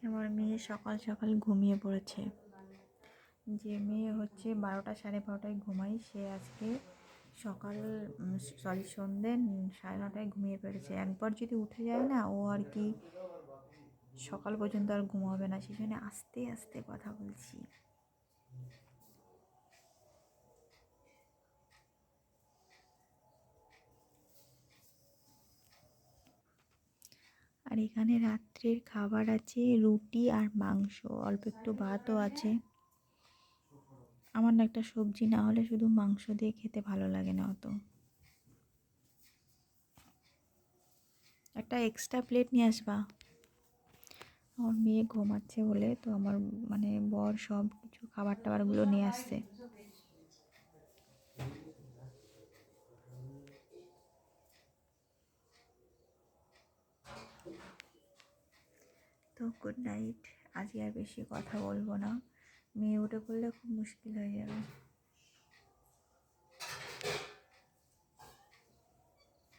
আমার মেয়ে সকাল সকাল ঘুমিয়ে পড়েছে। যে মেয়ে হচ্ছে 12টা 12:30টায় ঘুমায়, সে আজকে সকাল সন্ধে 9:30টায় ঘুমিয়ে পড়েছে। একবার যদি উঠে যায় না, ও আর কি সকাল পর্যন্ত আর ঘুমাবে না। সেই জন্য আস্তে আস্তে কথা বলছি। আর এখানে রাত্রের খাবার আছে রুটি আর মাংস, অল্প একটু ভাতও আছে। আমার না একটা সবজি না হলে শুধু মাংস দিয়ে খেতে ভালো লাগে না অত। একটা এক্সট্রা প্লেট নিয়ে আসবা। আমার মেয়ে ঘুমাচ্ছে বলে তো আমার বর সব কিছু খাবার টাবারগুলো নিয়ে আসছে। তো গুড নাইট, আজকে আর বেশি কথা বলবো না। মেয়ে উঠে পড়লে খুব মুশকিল হয়ে যাবে।